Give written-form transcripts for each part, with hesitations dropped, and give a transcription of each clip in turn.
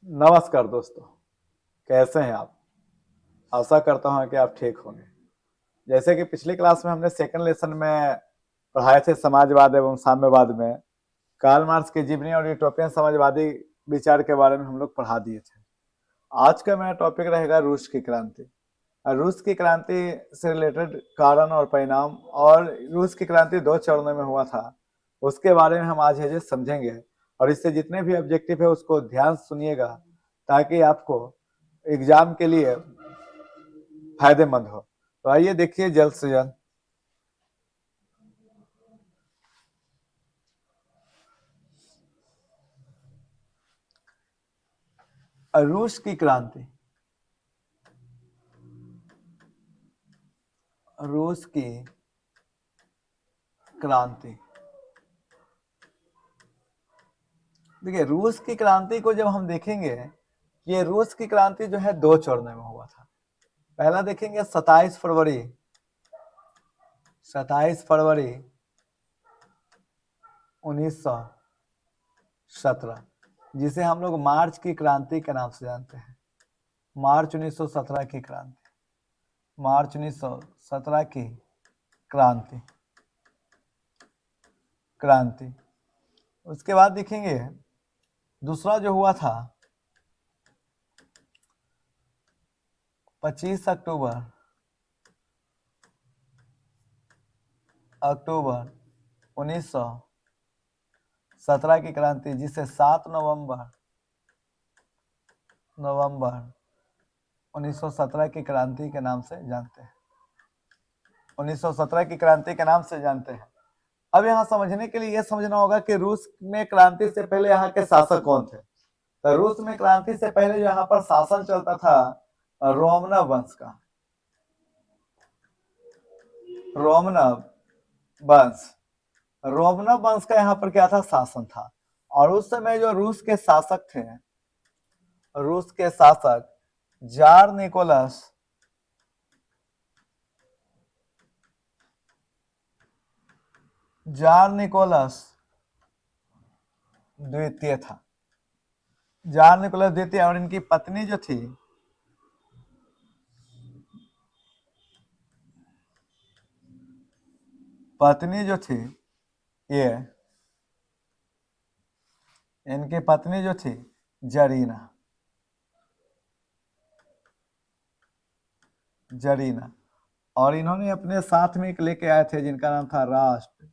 नमस्कार दोस्तों। कैसे हैं आप? आशा करता हूं कि आप ठीक होंगे। जैसे कि पिछली क्लास में हमने सेकंड लेसन में पढ़ाए थे समाजवाद एवं साम्यवाद में कार्ल मार्क्स की जीवनी और यूटोपियन समाजवादी विचार के बारे में हम लोग पढ़ा दिए थे। आज का मेरा टॉपिक रहेगा रूस की क्रांति। रूस की क्रांति से रिलेटेड कारण और परिणाम, और रूस की क्रांति 2 चरणों में हुआ था, उसके बारे में हम आज है समझेंगे। और इससे जितने भी ऑब्जेक्टिव है उसको ध्यान से सुनिएगा ताकि आपको एग्जाम के लिए फायदेमंद हो। तो आइए देखिए जल्द से जल्द। रूस की क्रांति। रूस की क्रांति, देखिए रूस की क्रांति को जब हम देखेंगे, ये रूस की क्रांति जो है 2 चरणों में हुआ था। पहला देखेंगे 27 फरवरी 1917, जिसे हम लोग मार्च की क्रांति के नाम से जानते हैं। मार्च 1917 की क्रांति, मार्च 1917 की क्रांति। उसके बाद देखेंगे दूसरा जो हुआ था 25 अक्टूबर 1917 की क्रांति, जिसे 7 नवंबर 1917 की क्रांति के नाम से जानते हैं। 1917 की क्रांति के नाम से जानते हैं। अब यहाँ समझने के लिए यह समझना होगा कि रूस में क्रांति से पहले यहाँ के शासक कौन थे। तो रूस में क्रांति से पहले जो यहाँ पर शासन चलता था रोमनव वंश का। रोमनव वंश का यहाँ पर क्या था, शासन था। और उस समय जो रूस के शासक थे, रूस के शासक जार निकोलस द्वितीय था। जार निकोलस द्वितीय, और इनकी पत्नी जो थी ये इनकी पत्नी जो थी जरीना, और इन्होंने अपने साथ में एक लेके आए थे जिनका नाम था राष्ट्रपति।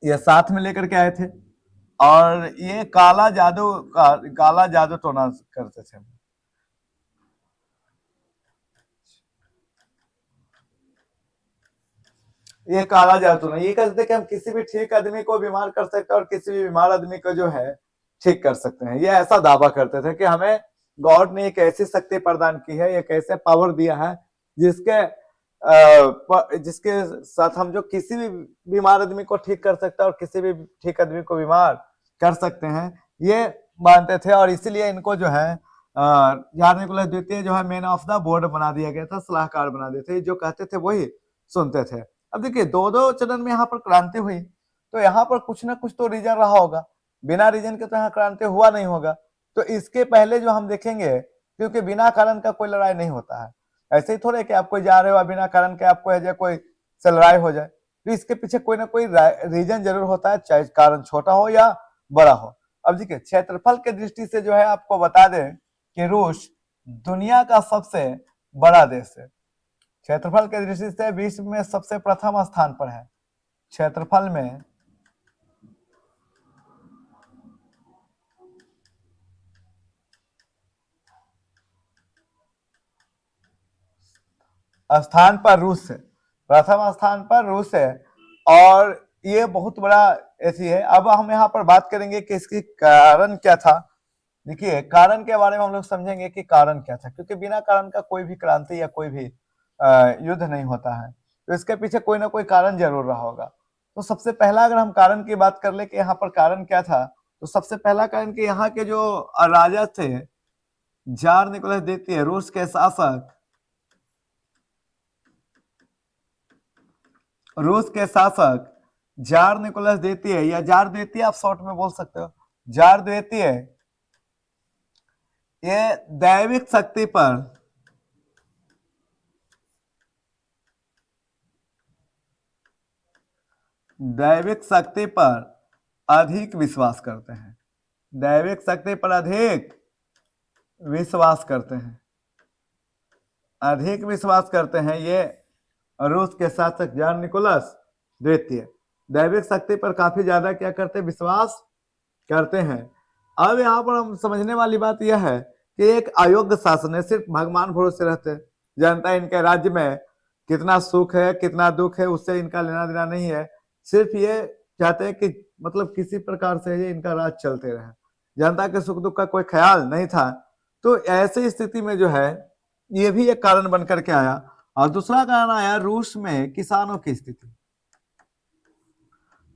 ये साथ में लेकर के आए थे, और ये काला जादू टोना करते थे। ये काला जादू टोना ये कहते थे कि हम किसी भी ठीक आदमी को बीमार कर सकते हैं और किसी भी बीमार आदमी को जो है ठीक कर सकते हैं। ये ऐसा दावा करते थे कि हमें गॉड ने एक ऐसी शक्ति प्रदान की है, एक ऐसे पावर दिया है जिसके साथ हम जो किसी भी बीमार आदमी को ठीक कर सकते हैं और किसी भी ठीक आदमी को बीमार कर सकते हैं, ये मानते थे। और इसीलिए इनको जो है जार निकोलस द्वितीय जो है मैन ऑफ द बोर्ड बना दिया गया था, सलाहकार बना दिए थे। जो कहते थे वही सुनते थे। अब देखिए 2 चरण में यहाँ पर क्रांति हुई, तो यहाँ पर कुछ ना कुछ तो रीजन रहा होगा। बिना रीजन के तो यहाँ क्रांति हुआ नहीं होगा। तो इसके पहले जो हम देखेंगे, क्योंकि बिना कारण का कोई लड़ाई नहीं होता है। ऐसे ही थोड़े कि आप कोई जा रहे हो बिना कारण के आपको है कोई से लड़ाई हो जाए, तो इसके पीछे कोई ना कोई रीजन जरूर होता है, चाहे कारण छोटा हो या बड़ा हो। अब देखिए क्षेत्रफल के दृष्टि से जो है आपको बता दें कि रूस दुनिया का सबसे बड़ा देश है। क्षेत्रफल के दृष्टि से विश्व में सबसे प्रथम स्थान पर है। क्षेत्रफल में स्थान पर रूस है, प्रथम स्थान पर रूस है, और ये बहुत बड़ा ऐसी है। अब हम यहाँ पर बात करेंगे कि इसकी कारण क्या था। देखिए कारण के बारे में हम लोग समझेंगे कि कारण क्या था, क्योंकि बिना कारण का कोई भी क्रांति या कोई भी युद्ध नहीं होता है। तो इसके पीछे कोई ना कोई कारण जरूर रहा होगा। तो सबसे पहला अगर हम कारण की बात कर ले कि यहाँ पर कारण क्या था, तो सबसे पहला कारण कि यहाँ के जो राजा थे जार निकोलस द्वितीय, रूस के शासक रूस के शासक जार निकोलस द्वितीय या जार द्वितीय आप शॉर्ट में बोल सकते हो, जार द्वितीय, ये दैविक शक्ति पर अधिक विश्वास करते हैं, दैविक शक्ति पर अधिक विश्वास करते हैं, अधिक विश्वास करते हैं ये रूस के शासक जार निकोलस द्वितीय दैविक शक्ति पर काफी ज्यादा क्या करते, विश्वास करते हैं। अब यहाँ पर हम समझने वाली बात यह है कि एक अयोग्य शासन है, सिर्फ भगवान भरोसे रहते हैं, जनता इनके राज्य में कितना सुख है कितना दुख है उससे इनका लेना देना नहीं है, सिर्फ ये चाहते हैं कि मतलब किसी प्रकार से ये इनका राज चलते रहे, जनता के सुख दुख का कोई ख्याल नहीं था। तो ऐसी स्थिति में जो है ये भी एक कारण बनकर के आया। और दूसरा कारण आया रूस में किसानों की स्थिति,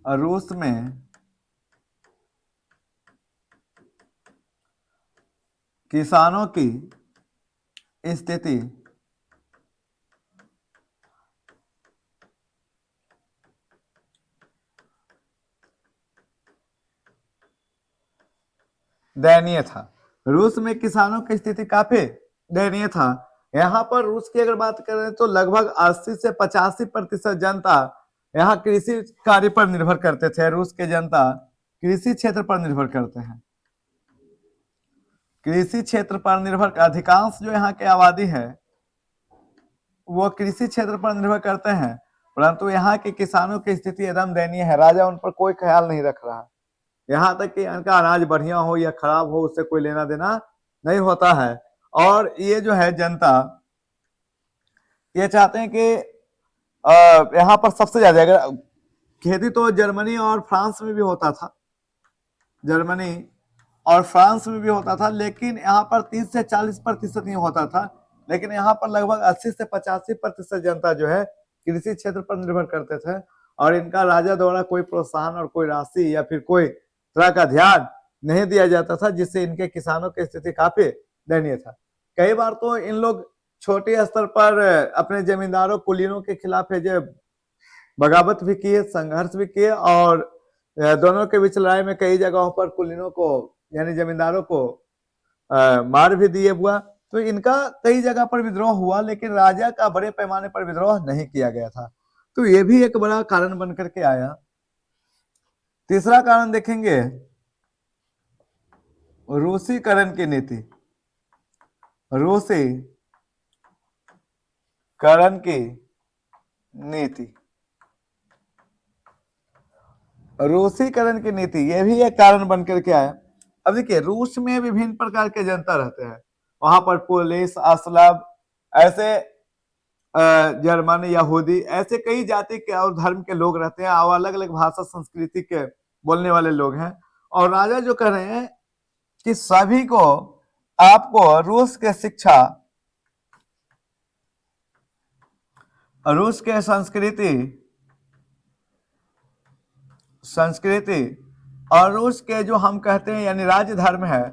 रूस में किसानों की स्थिति दयनीय था, रूस में किसानों की स्थिति काफी दयनीय था। यहाँ पर रूस की अगर बात करें तो लगभग 80 से 85% जनता यहाँ कृषि कार्य पर निर्भर करते थे। रूस के जनता कृषि क्षेत्र पर निर्भर करते हैं, कृषि क्षेत्र पर निर्भर, अधिकांश जो यहाँ की आबादी है वो कृषि क्षेत्र पर निर्भर करते हैं, परंतु यहाँ के किसानों की स्थिति एकदम दयनीय है, राजा उन पर कोई ख्याल नहीं रख रहा, यहाँ तक कि इनका अनाज बढ़िया हो या खराब हो उससे कोई लेना देना नहीं होता है। और ये जो है जनता ये चाहते हैं कि यहाँ पर सबसे ज्यादा अगर खेती तो जर्मनी और फ्रांस में भी होता था, जर्मनी और फ्रांस में भी होता था, लेकिन यहाँ पर 30 से 40% ही होता था, लेकिन यहाँ पर लगभग 80 से 85% जनता जो है कृषि क्षेत्र पर निर्भर करते थे और इनका राजा द्वारा कोई प्रोत्साहन और कोई राशि या फिर कोई तरह का ध्यान नहीं दिया जाता था, जिससे इनके किसानों की स्थिति काफी दयनीय था। कई बार तो इन लोग छोटे स्तर पर अपने जमींदारों कुलीनों के खिलाफ बगावत भी किए, संघर्ष भी किए और दोनों के बीच लड़ाई में कई जगहों पर कुलीनों को यानी जमींदारों को मार भी दिए हुआ। तो इनका कई जगह पर विद्रोह हुआ, लेकिन राजा का बड़े पैमाने पर विद्रोह नहीं किया गया था। तो ये भी एक बड़ा कारण बनकर के आया। तीसरा कारण देखेंगे रूसीकरण की नीति, रूसीकरण की नीति, रूसीकरण की नीति ये भी एक कारण बनकर के आया। अब देखिए रूस में विभिन्न प्रकार के जनता रहते हैं, वहां पर पुलिस, असलाब, ऐसे जर्मन, यहूदी, ऐसे कई जाति के और धर्म के लोग रहते हैं और अलग अलग भाषा संस्कृति के बोलने वाले लोग हैं। और राजा जो कह रहे हैं कि सभी को आपको रूस के शिक्षा, रूस के संस्कृति और रूस के जो हम कहते हैं यानी राज्य धर्म है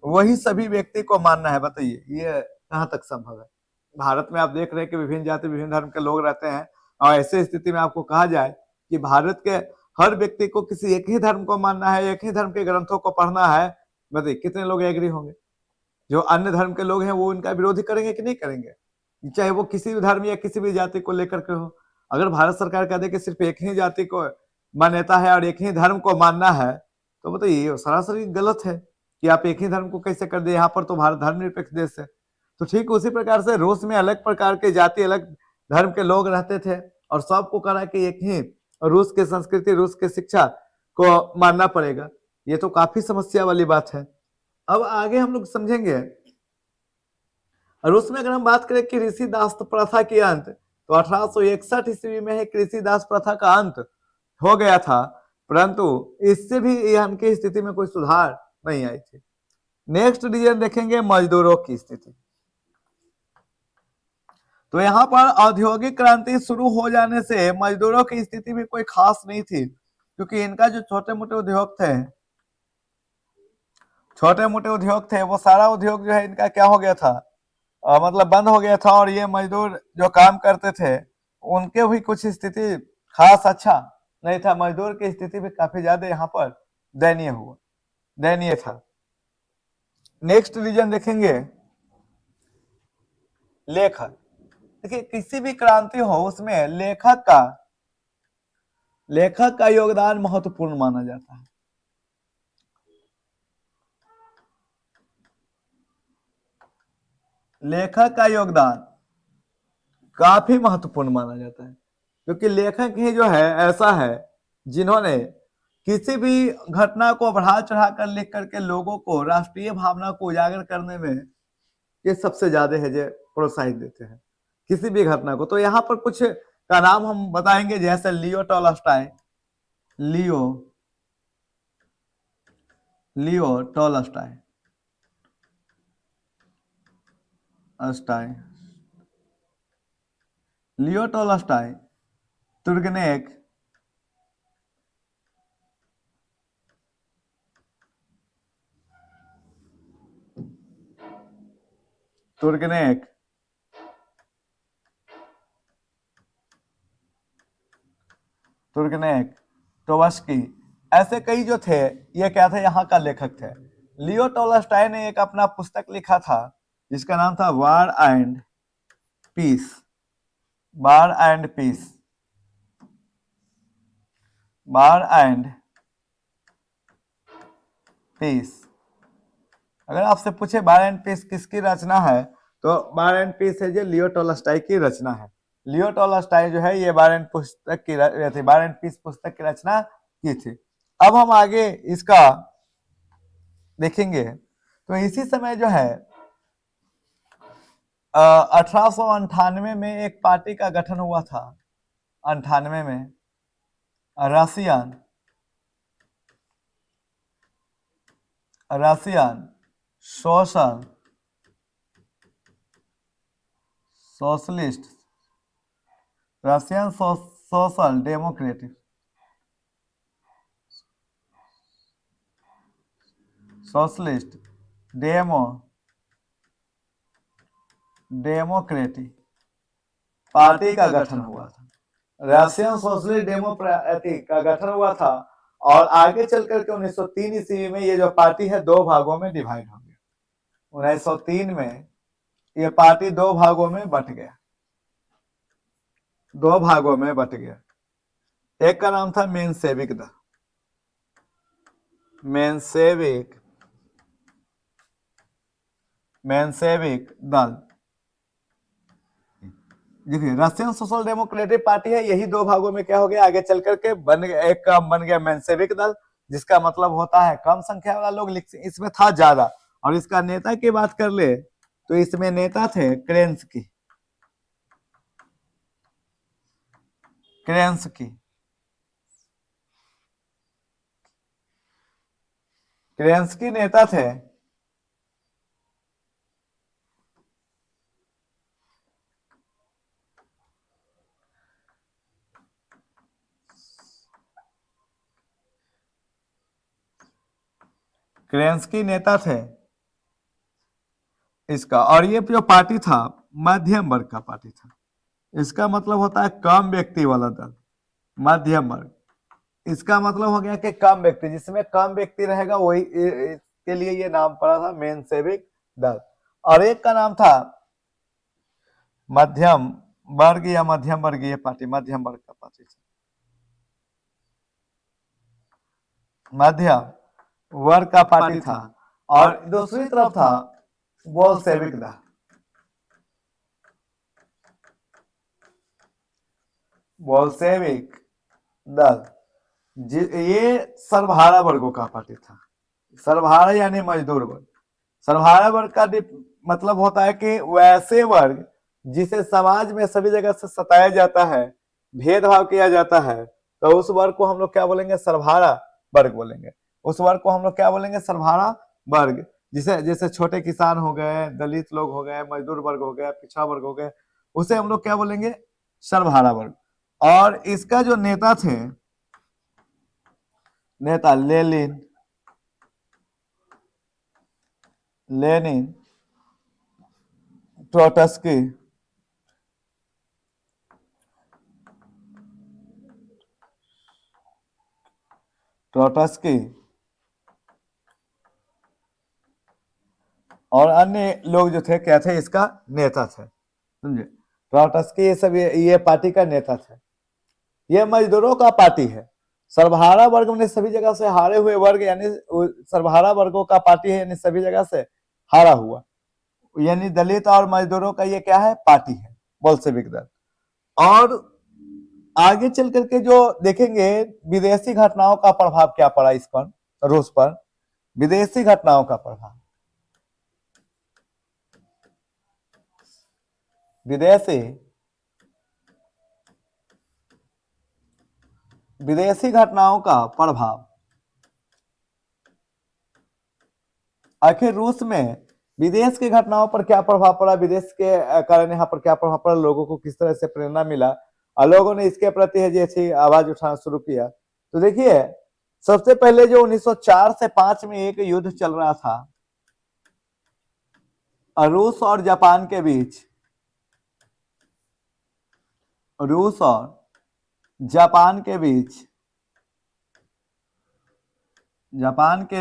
वही सभी व्यक्ति को मानना है। बताइए ये कहां तक संभव है? भारत में आप देख रहे हैं कि विभिन्न जाति विभिन्न धर्म के लोग रहते हैं और ऐसे स्थिति में आपको कहा जाए कि भारत के हर व्यक्ति को किसी एक ही धर्म को मानना है, एक ही धर्म के ग्रंथों को पढ़ना है, बताइए कितने लोग एग्री होंगे? जो अन्य धर्म के लोग हैं वो इनका विरोधी करेंगे कि नहीं करेंगे, चाहे वो किसी भी धर्म या किसी भी जाति को लेकर के हो। अगर भारत सरकार कह दे कि सिर्फ एक ही जाति को मान्यता है और एक ही धर्म को मानना है, तो बताइए सरासर गलत है कि आप एक ही धर्म को कैसे कर दे, यहाँ पर तो भारत धर्मनिरपेक्ष देश है। तो ठीक उसी प्रकार से रूस में अलग प्रकार के जाति, अलग धर्म के लोग रहते थे और सबको कहा कि एक ही रूस की संस्कृति, रूस की शिक्षा को मानना पड़ेगा। ये तो काफी समस्या वाली बात है। अब आगे हम लोग समझेंगे रूस में अगर हम बात करें कि ऋषि दास प्रथा की अंत, तो 1861 ईस्वी में ही कृषि दास प्रथा का अंत हो गया था, परंतु इससे भी इनकी स्थिति में कोई सुधार नहीं आई थी। नेक्स्ट डिवीजन देखेंगे मजदूरों की स्थिति। तो यहाँ पर औद्योगिक क्रांति शुरू हो जाने से मजदूरों की स्थिति भी कोई खास नहीं थी, क्योंकि इनका जो छोटे मोटे उद्योग थे वो सारा उद्योग जो है इनका क्या हो गया था, मतलब बंद हो गया था। और ये मजदूर जो काम करते थे उनके भी कुछ स्थिति खास अच्छा नहीं था, मजदूर की स्थिति भी काफी ज्यादा यहाँ पर दयनीय था। नेक्स्ट रीजन देखेंगे लेखक। देखिए किसी भी क्रांति हो उसमें लेखक का योगदान महत्वपूर्ण माना जाता है। लेखक का योगदान काफी महत्वपूर्ण माना जाता है, क्योंकि लेखक ही जो है ऐसा है जिन्होंने किसी भी घटना को बढ़ा चढ़ा कर लिख करके लोगों को राष्ट्रीय भावना को उजागर करने में ये सबसे ज्यादा है जो प्रोत्साहित देते हैं किसी भी घटना को। तो यहाँ पर कुछ का नाम हम बताएंगे, जैसे लियो टॉलस्टॉय, लियो लियो टॉलस्टॉय अस्टाय लियो टॉलस्टॉय, तुर्गेनेव, तुर्गेनेव, टोवस्की, ऐसे कई जो थे ये क्या थे, यहाँ का लेखक थे। लियो टॉलस्टॉय ने एक अपना पुस्तक लिखा था जिसका नाम था war and peace, war and peace, war and peace. अगर आपसे पूछे वार एंड पीस किसकी रचना है, तो वार एंड पीस है जो लियो टॉलस्टॉय की रचना है। लियो टॉलस्टॉय जो है ये वार एंड पीस पुस्तक की रचना की थी। अब हम आगे इसका देखेंगे तो इसी समय जो है 1898 में एक पार्टी का गठन हुआ था। 98 में Russian socialist, Russian social democratic, socialist democratic party का गठन हुआ था। रशियन सोशलिस्ट डेमोक्रेटिक का गठन हुआ था और आगे चल करके 1903 ईस्वी में ये जो पार्टी है दो भागों में डिवाइड हो गया। 1903 में ये पार्टी दो भागों में बट गया, एक का नाम था मेंशेविक दल। देखिए रशियन सोशल डेमोक्रेटिक पार्टी है, यही दो भागों में क्या हो गया, आगे चल करके बन गया, एक का बन गया मेंशेविक दल, जिसका मतलब होता है कम संख्या वाला लोग, इसमें था ज्यादा। और इसका नेता की बात कर ले तो इसमें नेता थे केरेंस्की। केरेंस्की नेता थे। केरेंस्की नेता थे इसका, और ये जो पार्टी था मध्यम वर्ग का पार्टी था। इसका मतलब होता है कम व्यक्ति वाला दल, मध्यम वर्ग। इसका मतलब हो गया कि कम व्यक्ति, जिसमें कम व्यक्ति रहेगा वही इसके लिए ये नाम पड़ा था मेंशेविक दल। और एक का नाम था मध्यम वर्ग या मध्यम वर्गीय पार्टी, मध्यम वर्ग का पार्टी था, मध्यम वर्ग का पार्टी था। और दूसरी तरफ था बोल्शेविक दल, बोल्शेविक दल ये सर्वहारा वर्गों का पार्टी था। सर्वहारा यानी मजदूर वर्ग। सर्वहारा वर्ग का मतलब होता है कि वैसे वर्ग जिसे समाज में सभी जगह से सताया जाता है, भेदभाव किया जाता है, तो उस वर्ग को हम लोग क्या बोलेंगे, सर्वहारा वर्ग बोलेंगे। उस वर्ग को हम लोग क्या बोलेंगे, सर्वहारा वर्ग। जिसे जैसे छोटे किसान हो गए, दलित लोग हो गए, मजदूर वर्ग हो गया, पिछड़ा वर्ग हो गए, उसे हम लोग क्या बोलेंगे, सर्वहारा वर्ग। और इसका जो नेता थे, नेता लेनिन, ट्रोट्स्की, ट्रोट्स्की और अन्य लोग जो थे क्या थे, इसका नेता थे, समझे। ट्रोट्स्की ये सब ये पार्टी का नेता थे। ये मजदूरों का पार्टी है, सर्वहारा वर्ग में सभी जगह से हारे हुए वर्ग, यानी सर्वहारा वर्गों का पार्टी है, यानी सभी जगह से हारा हुआ, यानी दलित और मजदूरों का ये क्या है, पार्टी है, बोल्शेविक दल। और आगे चल करके जो देखेंगे विदेशी घटनाओं का प्रभाव क्या पड़ा इस पर, रूस पर, विदेशी घटनाओं का प्रभाव, विदेशी घटनाओं का प्रभाव। आखिर रूस में विदेश की घटनाओं पर क्या प्रभाव पड़ा, विदेश के कारण यहाँ पर क्या प्रभाव पड़ा, लोगों को किस तरह से प्रेरणा मिला और लोगों ने इसके प्रति है जैसी आवाज उठाना शुरू किया। तो देखिए सबसे पहले जो 1904 से 5 में एक युद्ध चल रहा था रूस और जापान के बीच, रूस और जापान के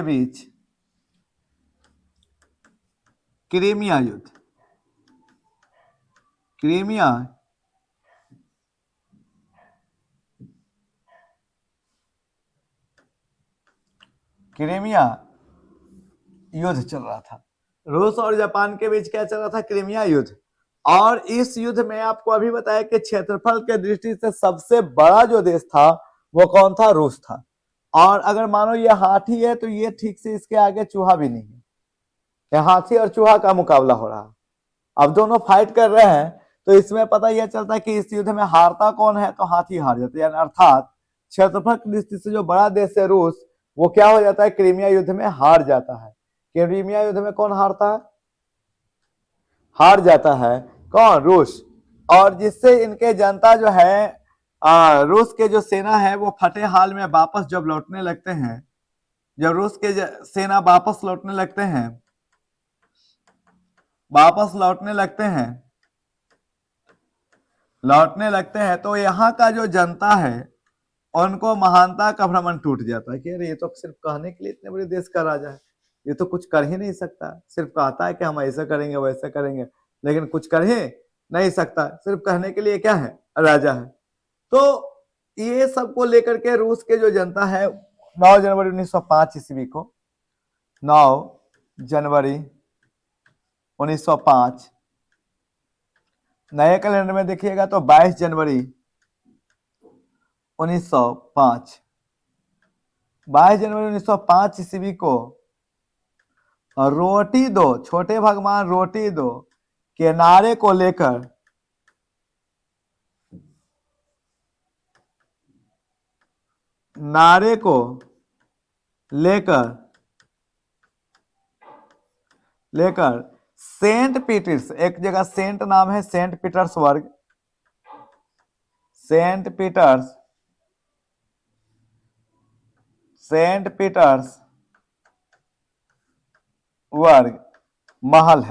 बीच, क्रीमिया युद्ध, क्रीमिया युद्ध चल रहा था। रूस और जापान के बीच क्या चल रहा था, क्रीमिया युद्ध। और इस युद्ध में आपको अभी बताया कि क्षेत्रफल के दृष्टि से सबसे बड़ा जो देश था वो कौन था, रूस था। और अगर मानो ये हाथी है तो ये ठीक से इसके आगे चूहा भी नहीं है, ये हाथी और चूहा का मुकाबला हो रहा है। अब दोनों फाइट कर रहे हैं तो इसमें पता यह चलता है कि इस युद्ध में हारता कौन है, तो हाथी हार जाता है, अर्थात क्षेत्रफल की दृष्टि से जो बड़ा देश है रूस, वो क्या हो जाता है, क्रीमिया युद्ध में हार जाता है। क्रीमिया युद्ध में कौन हारता है, हार जाता है कौन, रूस। और जिससे इनके जनता जो है रूस के जो सेना है वो फटे हाल में वापस जब लौटने लगते हैं, जब रूस के सेना वापस लौटने लगते हैं, तो यहाँ का जो जनता है उनको महानता का भ्रमण टूट जाता है कि अरे ये तो सिर्फ कहने के लिए इतने बड़े देश का राजा है, ये तो कुछ कर ही नहीं सकता, सिर्फ कहता है कि हम ऐसा करेंगे वैसा करेंगे, लेकिन कुछ कर ही नहीं सकता, सिर्फ कहने के लिए क्या है, राजा है। तो ये सबको लेकर के रूस के जो जनता है 9 जनवरी 1905 ईस्वी को, 9 जनवरी 1905, नए कैलेंडर में देखिएगा तो 22 जनवरी 1905, 22 जनवरी 1905 ईस्वी को रोटी दो, छोटे भगवान रोटी दो के नारे को लेकर सेंट पीटर्स, एक जगह सेंट नाम है, सेंट पीटर्सबर्ग, सेंट पीटर्सबर्ग महल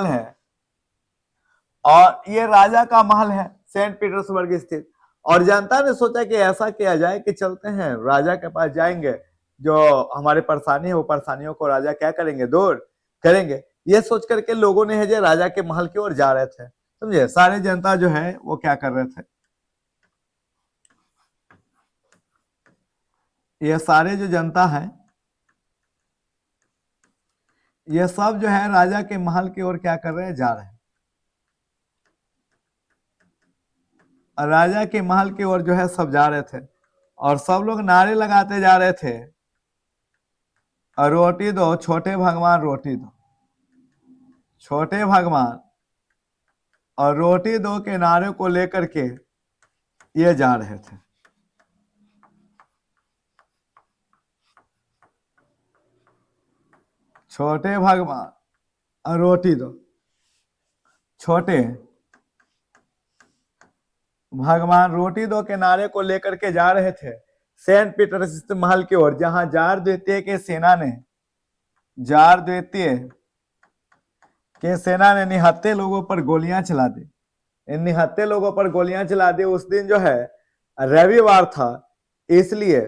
है, और ये राजा का महल है सेंट पीटर्सबर्ग स्थित। और जनता ने सोचा कि ऐसा किया जाए कि चलते हैं राजा के पास जाएंगे, जो हमारे परेशानी है वो परेशानियों को राजा क्या करेंगे, दूर करेंगे। ये सोच करके लोगों ने है जो राजा के महल की ओर जा रहे थे, समझे। सारे जनता जो है वो क्या कर रहे थे, ये सारे जो जनता है ये सब जो है राजा के महल की ओर क्या कर रहे हैं, जा रहे हैं। राजा के महल की ओर जो है सब जा रहे थे और सब लोग नारे लगाते जा रहे थे, रोटी दो छोटे भगवान, रोटी दो छोटे भगवान, और रोटी दो के नारे को लेकर के ये जा रहे थे। छोटे भगवान और रोटी दो, छोटे भगवान रोटी दो के नारे को लेकर के जा रहे थे सेंट पीटर्स महल की ओर, जहां जार द्वितीय के सेना ने निहत्थे लोगों पर गोलियां चला दी। इन निहत्थे लोगों पर गोलियां चला दी। उस दिन जो है रविवार था, इसलिए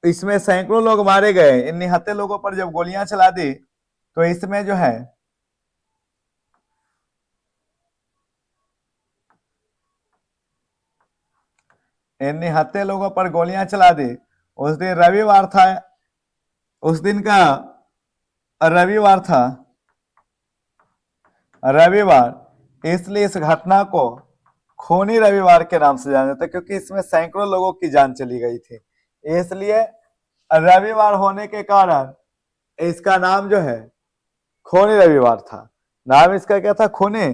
इसमें सैकड़ों लोग मारे गए। इन निहत्थे लोगों पर जब गोलियां चला दी तो इसमें जो है इन निहत्थे लोगों पर गोलियां चला दी। उस दिन रविवार था, उस दिन का रविवार था, रविवार, इसलिए इस घटना को खूनी रविवार के नाम से जाना जाता है, क्योंकि इसमें सैकड़ों लोगों की जान चली गई थी। इसलिए रविवार होने के कारण इसका नाम जो है खूनी रविवार था। नाम इसका क्या था? खूनी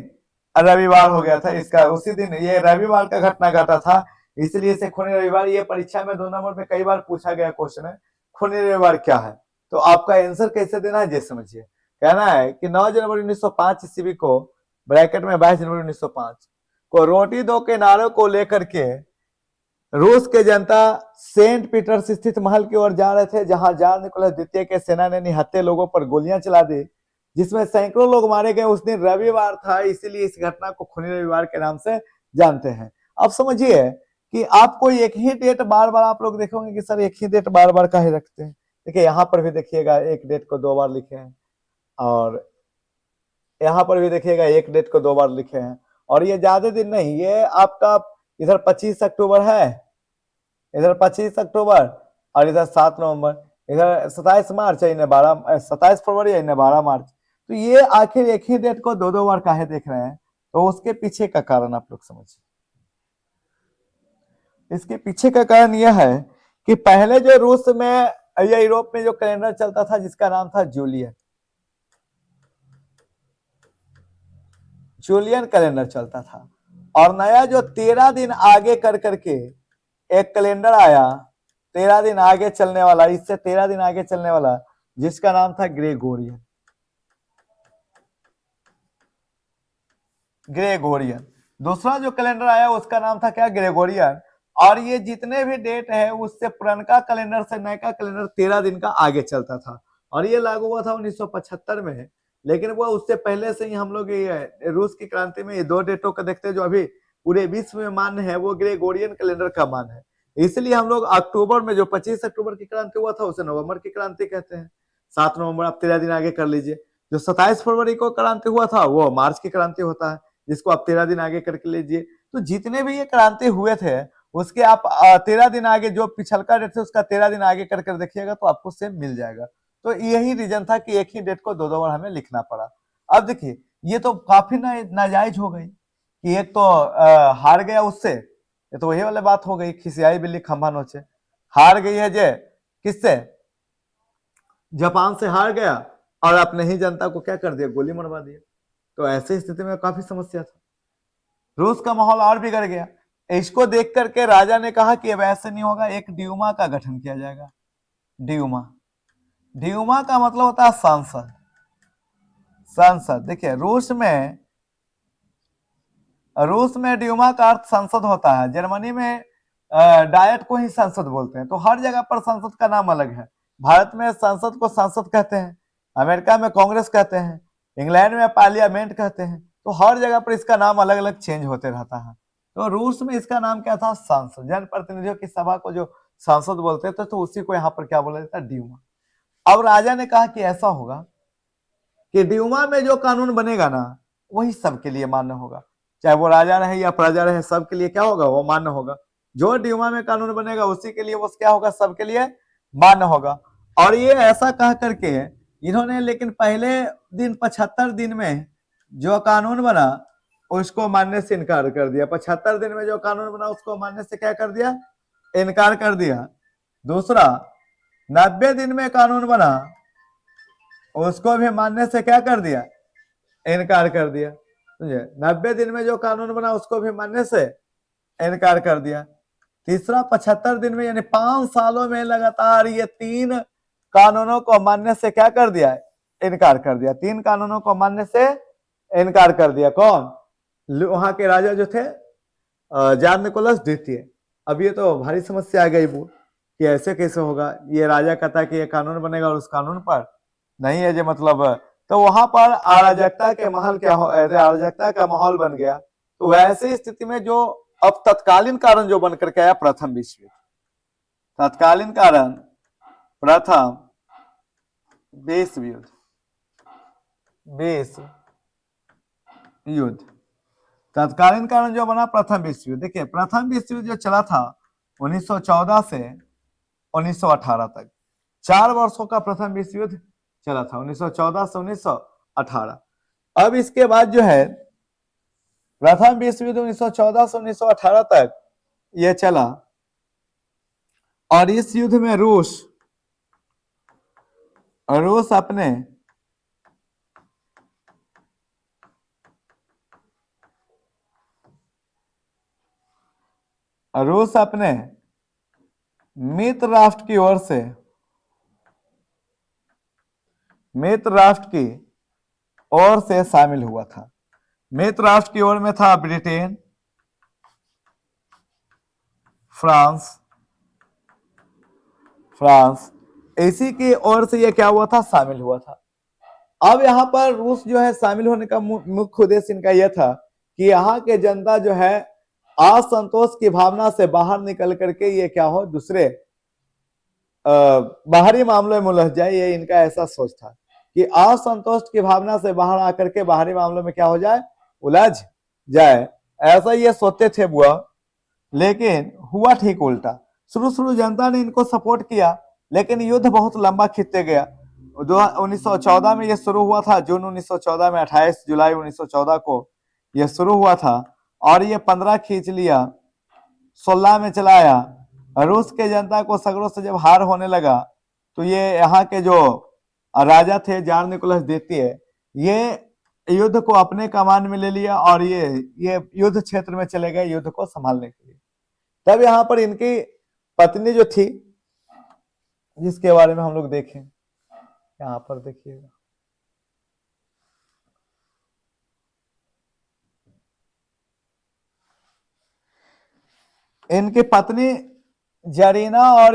रविवार हो गया था इसका। उसी दिन ये रविवार का घटना घटा था, इसलिए इसे खूनी रविवार। ये परीक्षा में 2 नंबर में कई बार पूछा गया क्वेश्चन है, खूनी रविवार क्या है। तो आपका आंसर कैसे देना है ये समझिए। कहना है कि 9 जनवरी 1905 ईस्वी को, ब्रैकेट में 22 जनवरी 1905 को, रोटी दो के नारों को लेकर के रूस के जनता सेंट पीटर्स स्थित महल की ओर जा रहे थे, जहां जार निकोलस द्वितीय के सेना ने निहत्थे लोगों पर गोलियां चला दी, जिसमें सैकड़ों लोग मारे गए। उस दिन रविवार था, इसीलिए इस घटना को खूनी रविवार के नाम से जानते हैं। अब समझिए कि आपको एक ही डेट बार बार आप लोग देखोगे कि सर एक ही डेट बार बार काहे रखते हैं। देखिए यहाँ पर भी देखिएगा एक डेट को 2 बार लिखे हैं, और यहाँ पर भी देखिएगा एक डेट को 2 बार लिखे हैं। और ये ज्यादा दिन नहीं, ये आपका इधर 25 अक्टूबर है, इधर 25 अक्टूबर, और इधर 7 नवंबर, इधर 27 मार्च है, इन्हें 27 फरवरी है, इन्हें 12 मार्च। तो ये आखिर एक ही डेट को 2 बार काहे देख रहे हैं? तो उसके पीछे का कारण आप लोग समझिए। इसके पीछे का कारण यह है कि पहले जो रूस में या यूरोप में जो कैलेंडर चलता था, जिसका नाम था जूलियन कैलेंडर चलता था, और नया जो 13 दिन आगे कर करके एक कैलेंडर आया, 13 दिन आगे चलने वाला, इससे 13 दिन आगे चलने वाला, जिसका नाम था ग्रेगोरियन। दूसरा जो कैलेंडर आया उसका नाम था क्या? ग्रेगोरियन। और ये जितने भी डेट है उससे पुरानका कैलेंडर से नया कैलेंडर 13 दिन का आगे चलता था, और ये लागू हुआ था 1975 में। लेकिन वो उससे पहले से ही हम लोग ये रूस की क्रांति में ये 2 डेटों का देखते हैं जो अभी पूरे विश्व में मान्य है, वो ग्रेगोरियन कैलेंडर का मान है। इसलिए हम लोग अक्टूबर में जो 25 अक्टूबर की क्रांति हुआ था उसे नवंबर की क्रांति कहते हैं। 7 नवंबर आप 13 दिन आगे कर लीजिए। जो 27 फरवरी को क्रांति हुआ था वो मार्च की क्रांति होता है, जिसको आप 13 दिन आगे करके लीजिए। तो जितने भी ये क्रांति हुए थे उसके आप 13 दिन आगे, जो पिछलका डेट है उसका 13 दिन आगे कर देखिएगा तो आपको सेम मिल जाएगा। तो यही रीजन था कि एक ही डेट को 2 बार हमें लिखना पड़ा। अब देखिए ये तो काफी नाजायज हो गई कि एक तो हार गया उससे, ये तो वही वाली बात हो गई, खिसियाई बिल्ली खंभा नोचे। हार गई है जे किससे? जापान से हार गया, और अपने ही जनता को क्या कर दिया? गोली मरवा दिया। तो ऐसी स्थिति में काफी समस्या था, रूस का माहौल और बिगड़ गया। इसको देख करके राजा ने कहा कि अब ऐसे नहीं होगा, एक ड्यूमा का गठन किया जाएगा। ड्यूमा, ड्यूमा का मतलब होता है सांसद। संसद, देखिए रूस में ड्यूमा का अर्थ संसद होता है। जर्मनी में डायट को ही संसद बोलते हैं। तो हर जगह पर संसद का नाम अलग है। भारत में संसद को संसद कहते हैं, अमेरिका में कांग्रेस कहते हैं, इंग्लैंड में पार्लियामेंट कहते हैं। तो हर जगह पर इसका नाम अलग अलग चेंज होते रहता है। तो रूस में इसका नाम क्या था? संसद। जनप्रतिनिधियों की सभा को जो संसद बोलते थे, तो उसी को यहाँ पर क्या बोला जाता है? ड्यूमा। अब राजा ने कहा कि ऐसा होगा कि ड्यूमा में जो कानून बनेगा ना वही सबके लिए मान्य होगा, चाहे वो राजा रहे या प्रजा रहे, सबके लिए क्या होगा? वो मान्य होगा। जो ड्यूमा में कानून बनेगा उसी के लिए वो क्या होगा? सबके लिए मान्य होगा। और ये ऐसा कह करके इन्होंने, लेकिन पहले दिन 75 दिन में जो कानून बना उसको मानने से इनकार कर दिया। 75 दिन में जो कानून बना उसको मानने से क्या कर दिया? इनकार कर दिया। दूसरा, 90 दिन में कानून बना उसको भी मानने से क्या कर दिया? इनकार कर दिया। समझे? 90 दिन में जो कानून बना उसको भी मानने से इनकार कर दिया। तीसरा, 75 दिन में यानी 5 सालों में लगातार ये 3 कानूनों को मानने से क्या कर दिया? इनकार कर दिया। 3 कानूनों को मानने से इनकार कर दिया। कौन? वहां के राजा जो थे जार निकोलस द्वितीय। अब ये तो भारी समस्या आ गई वो कि ऐसे कैसे होगा? ये राजा कहता कि ये कानून बनेगा और उस कानून पर नहीं है जो मतलब, तो वहां पर अराजकता के माहौल क्या हो, अराजकता का माहौल बन गया। तो वैसे स्थिति में जो अब तत्कालीन कारण जो बनकर के आया प्रथम विश्व युद्ध, तत्कालीन कारण प्रथम विश्व युद्ध, विश्व युद्ध, तत्कालीन कारण जो बना प्रथम विश्व युद्ध। देखिए प्रथम विश्व युद्ध जो चला था 1914 से 1918 तक, 4 वर्षों का प्रथम विश्व युद्ध चला था 1914 से 1918। अब इसके बाद जो है प्रथम विश्व युद्ध 1914 से 1918 तक ये चला, और इस युद्ध में रूस अपने मित्र राष्ट्र की ओर से शामिल हुआ था। मित्र राष्ट्र की ओर में था ब्रिटेन, फ्रांस, इसी की ओर से ये क्या हुआ था, शामिल हुआ था। अब यहाँ पर रूस जो है शामिल होने का मुख्य उद्देश्य इनका यह था कि यहाँ के जनता जो है असंतोष की भावना से बाहर निकल करके ये क्या हो, दूसरे बाहरी मामलों में उलझ जाए, ये इनका ऐसा सोच था कि असंतोष की भावना से बाहर आकर के बाहरी मामलों में क्या हो जाए, उलझ जाए, ऐसा ये सोचते थे बुआ। लेकिन हुआ ठीक उल्टा। शुरू जनता ने इनको सपोर्ट किया, लेकिन युद्ध बहुत लंबा खिंचते गया। 1914 में यह शुरू हुआ था, जून 1914 में 28 जुलाई 1914 को यह शुरू हुआ था, और ये 15 खींच लिया, 16 में चलाया। रूस के जनता को सगरों से जब हार होने लगा, तो ये यहाँ के जो राजा थे जार निकोलस द्वितीय, ये युद्ध को अपने कमान में ले लिया और ये युद्ध क्षेत्र में चले गए युद्ध को संभालने के लिए। तब यहाँ पर इनकी पत्नी जो थी, जिसके बारे में हम लोग देखें, यहाँ पर देखिएगा, इनकी पत्नी जरीना और